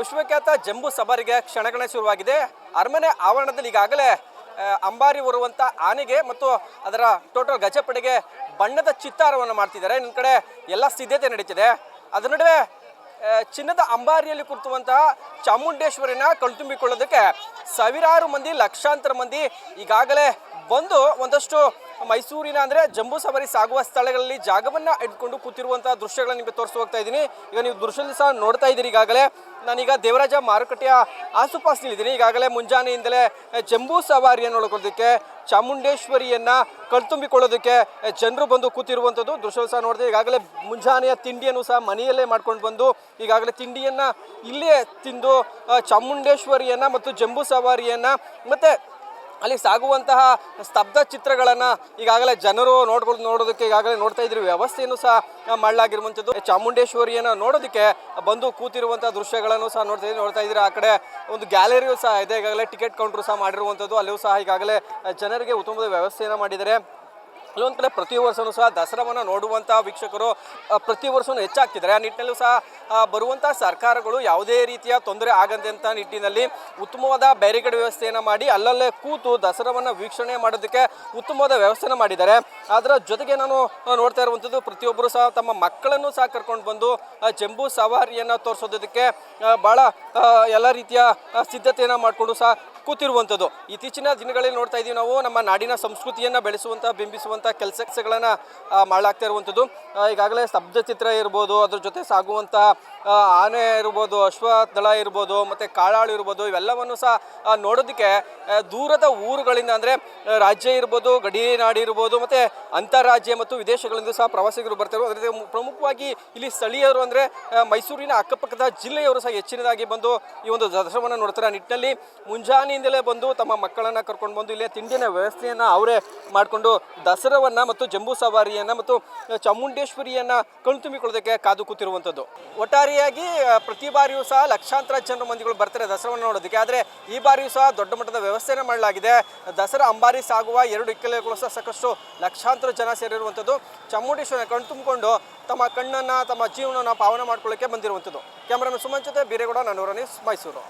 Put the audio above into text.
ವಿಶ್ವಖ್ಯಾತ ಜಂಬೂ ಸವಾರಿಗೆ ಕ್ಷಣಗಣನೆ ಶುರುವಾಗಿದೆ. ಅರಮನೆ ಆವರಣದಲ್ಲಿ ಈಗಾಗಲೇ ಅಂಬಾರಿ ಹೊರುವಂಥ ಆನೆಗೆ ಮತ್ತು ಅದರ ಟೋಟಲ್ ಗಜಪಡೆಗೆ ಬಣ್ಣದ ಚಿತ್ತಾರವನ್ನು ಮಾಡ್ತಿದ್ದಾರೆ. ಇನ್ನೊಂದು ಕಡೆ ಎಲ್ಲ ಸಿದ್ಧತೆ ನಡೀತಿದೆ. ಅದರ ನಡುವೆ ಚಿನ್ನದ ಅಂಬಾರಿಯಲ್ಲಿ ಕುಳಿತುವಂತಹ ಚಾಮುಂಡೇಶ್ವರಿನ ಕಣ್ತುಂಬಿಕೊಳ್ಳೋದಕ್ಕೆ ಸಾವಿರಾರು ಮಂದಿ, ಲಕ್ಷಾಂತರ ಮಂದಿ ಈಗಾಗಲೇ ಬಂದು ಒಂದಷ್ಟು ಮೈಸೂರಿನ ಅಂದರೆ ಜಂಬೂ ಸವಾರಿ ಸಾಗುವ ಸ್ಥಳಗಳಲ್ಲಿ ಜಾಗವನ್ನು ಇಟ್ಕೊಂಡು ಕೂತಿರುವಂಥ ದೃಶ್ಯಗಳನ್ನು ನಿಮಗೆ ತೋರಿಸಿ ಹೋಗ್ತಾ ಇದ್ದೀನಿ. ಈಗ ನೀವು ದೃಶ್ಯದಲ್ಲಿ ಸಹ ನೋಡ್ತಾ ಇದ್ದೀರಿ. ಈಗಾಗಲೇ ನಾನೀಗ ದೇವರಾಜ ಮಾರುಕಟ್ಟೆಯ ಆಸುಪಾಸಿನಲ್ಲಿದ್ದೀನಿ. ಈಗಾಗಲೇ ಮುಂಜಾನೆಯಿಂದಲೇ ಜಂಬೂ ಸವಾರಿಯನ್ನು ನೋಡ್ಕೊಳ್ಳೋದಕ್ಕೆ, ಚಾಮುಂಡೇಶ್ವರಿಯನ್ನು ಕಣ್ತುಂಬಿಕೊಳ್ಳೋದಕ್ಕೆ ಜನರು ಬಂದು ಕೂತಿರುವಂಥದ್ದು ದೃಶ್ಯ ಸಹ ನೋಡಿದೆ. ಈಗಾಗಲೇ ಮುಂಜಾನೆಯ ತಿಂಡಿಯನ್ನು ಸಹ ಮನೆಯಲ್ಲೇ ಮಾಡ್ಕೊಂಡು ಬಂದು ಈಗಾಗಲೇ ತಿಂಡಿಯನ್ನು ಇಲ್ಲೇ ತಿಂದು ಚಾಮುಂಡೇಶ್ವರಿಯನ್ನು ಮತ್ತು ಜಂಬೂ ಸವಾರಿಯನ್ನು ಮತ್ತು ಅಲ್ಲಿ ಸಾಗುವಂತಹ ಸ್ತಬ್ಧ ಚಿತ್ರಗಳನ್ನು ಈಗಾಗಲೇ ಜನರು ನೋಡೋದಕ್ಕೆ ಈಗಾಗಲೇ ನೋಡ್ತಾ ಇದ್ರು. ವ್ಯವಸ್ಥೆಯನ್ನು ಸಹ ಮಾಡಲಾಗಿರುವಂಥದ್ದು. ಚಾಮುಂಡೇಶ್ವರಿಯನ್ನು ನೋಡೋದಕ್ಕೆ ಬಂದು ಕೂತಿರುವಂಥ ದೃಶ್ಯಗಳನ್ನು ಸಹ ನೋಡ್ತಾ ಇದ್ದೀರಾ. ಆ ಕಡೆ ಒಂದು ಗ್ಯಾಲರಿಯೂ ಸಹ ಇದೆ. ಈಗಾಗಲೇ ಟಿಕೆಟ್ ಕೌಂಟ್ರು ಸಹ ಮಾಡಿರುವಂಥದ್ದು. ಅಲ್ಲಿಯೂ ಸಹ ಈಗಾಗಲೇ ಜನರಿಗೆ ಉತ್ತಮವಾದ ವ್ಯವಸ್ಥೆಯನ್ನು ಮಾಡಿದ್ದಾರೆ. ಅಲ್ಲೊಂದು ಕಡೆ ಪ್ರತಿ ವರ್ಷವೂ ಸಹ ದಸರಾವನ್ನು ನೋಡುವಂಥ ವೀಕ್ಷಕರು ಪ್ರತಿ ವರ್ಷವೂ ಹೆಚ್ಚಾಗ್ತಿದ್ದಾರೆ. ಆ ನಿಟ್ಟಿನಲ್ಲೂ ಸಹ ಬರುವಂಥ ಸರ್ಕಾರಗಳು ಯಾವುದೇ ರೀತಿಯ ತೊಂದರೆ ಆಗದಂಥ ನಿಟ್ಟಿನಲ್ಲಿ ಉತ್ತಮವಾದ ಬ್ಯಾರಿಕೇಡ್ ವ್ಯವಸ್ಥೆಯನ್ನು ಮಾಡಿ ಅಲ್ಲಲ್ಲೇ ಕೂತು ದಸರಾವನ್ನು ವೀಕ್ಷಣೆ ಮಾಡೋದಕ್ಕೆ ಉತ್ತಮವಾದ ವ್ಯವಸ್ಥೆಯನ್ನು ಮಾಡಿದ್ದಾರೆ. ಅದರ ಜೊತೆಗೆ ನಾನು ನೋಡ್ತಾ ಇರುವಂಥದ್ದು ಪ್ರತಿಯೊಬ್ಬರು ಸಹ ತಮ್ಮ ಮಕ್ಕಳನ್ನು ಸಹ ಕರ್ಕೊಂಡು ಬಂದು ಜಂಬೂ ಸವಾರಿಯನ್ನು ತೋರಿಸೋದಕ್ಕೆ ಭಾಳ ಎಲ್ಲ ರೀತಿಯ ಸಿದ್ಧತೆಯನ್ನು ಮಾಡಿಕೊಂಡು ಸಹ ಕೂತಿರುವಂಥದ್ದು. ಇತ್ತೀಚಿನ ದಿನಗಳಲ್ಲಿ ನೋಡ್ತಾ ಇದ್ದೀವಿ ನಾವು ನಮ್ಮ ನಾಡಿನ ಸಂಸ್ಕೃತಿಯನ್ನು ಬೆಳೆಸುವಂಥ, ಬಿಂಬಿಸುವಂಥ ಕೆಲಸಗಳನ್ನು ಮಾಡಲಾಗ್ತಾ ಇರುವಂಥದ್ದು. ಈಗಾಗಲೇ ಸ್ತಬ್ಧ ಚಿತ್ರ ಇರ್ಬೋದು, ಅದ್ರ ಜೊತೆ ಸಾಗುವಂಥ ಆನೆ ಇರ್ಬೋದು, ಅಶ್ವದಳ ಇರ್ಬೋದು, ಮತ್ತು ಕಾಳಾಳು ಇರ್ಬೋದು, ಇವೆಲ್ಲವನ್ನು ಸಹ ನೋಡೋದಕ್ಕೆ ದೂರದ ಊರುಗಳಿಂದ ಅಂದರೆ ರಾಜ್ಯ ಇರ್ಬೋದು, ಗಡಿ ನಾಡಿ ಇರ್ಬೋದು, ಮತ್ತು ಅಂತಾರಾಜ್ಯ ಮತ್ತು ವಿದೇಶಗಳಿಂದ ಸಹ ಪ್ರವಾಸಿಗರು ಬರ್ತಾರೆ. ಅದರ ಪ್ರಮುಖವಾಗಿ ಇಲ್ಲಿ ಸ್ಥಳೀಯರು ಅಂದರೆ ಮೈಸೂರಿನ ಅಕ್ಕಪಕ್ಕದ ಜಿಲ್ಲೆಯವರು ಸಹ ಹೆಚ್ಚಿನದಾಗಿ ಬಂದು ಈ ಒಂದು ದಸರಾವನ್ನು ನೋಡ್ತಾರೆ. ಆ ನಿಟ್ಟಿನಲ್ಲಿ ಮುಂಜಾನೆಯಿಂದಲೇ ಬಂದು ತಮ್ಮ ಮಕ್ಕಳನ್ನು ಕರ್ಕೊಂಡು ಬಂದು ಇಲ್ಲೇ ತಿಂಡಿನ ವ್ಯವಸ್ಥೆಯನ್ನು ಅವರೇ ಮಾಡಿಕೊಂಡು ದಸರಾವನ್ನು ಮತ್ತು ಜಂಬೂ ಸವಾರಿಯನ್ನು ಮತ್ತು ಚಾಮುಂಡೇಶ್ವರಿಯನ್ನು ಕಣ್ತುಂಬಿಕೊಳ್ಳೋದಕ್ಕೆ ಕಾದು ಕೂತಿರುವಂಥದ್ದು. ಒಟ್ಟಾರೆಯಾಗಿ ಪ್ರತಿ ಬಾರಿಯೂ ಸಹ ಲಕ್ಷಾಂತರ ಜನರು ಮಂದಿಗಳು ಬರ್ತಾರೆ ದಸರಾವನ್ನು ನೋಡೋದಕ್ಕೆ. ಆದರೆ ಈ ಬಾರಿಯೂ ಸಹ ದೊಡ್ಡ ಮಟ್ಟದ ವ್ಯವಸ್ಥೆಯನ್ನು ಮಾಡಲಾಗಿದೆ. ದಸರಾ ಅಂಬಾರಿ ಸಾಗುವ 2 ಇಕ್ಕೆಲೆಗಳು ಸಹ ಸಾಕಷ್ಟು ಲಕ್ಷಾಂತರ ಜನ ಸೇರಿರುವಂಥದ್ದು. ಚಾಮುಂಡೇಶ್ವರಿಯನ್ನು ಕಣ್ತುಂಬಿಕೊಂಡು ತಮ್ಮ ಕಣ್ಣನ್ನು, ತಮ್ಮ ಜೀವನವನ್ನು ಪಾವನ ಮಾಡ್ಕೊಳ್ಳೋಕ್ಕೆ ಬಂದಿರುವಂಥದ್ದು. ಕ್ಯಾಮ್ರಾಮನ್ ಸುಮನ್ ಜೊತೆ ಬೀರೇಗೌಡ, ನಾನೂರ ನ್ಯೂಸ್, ಮೈಸೂರು.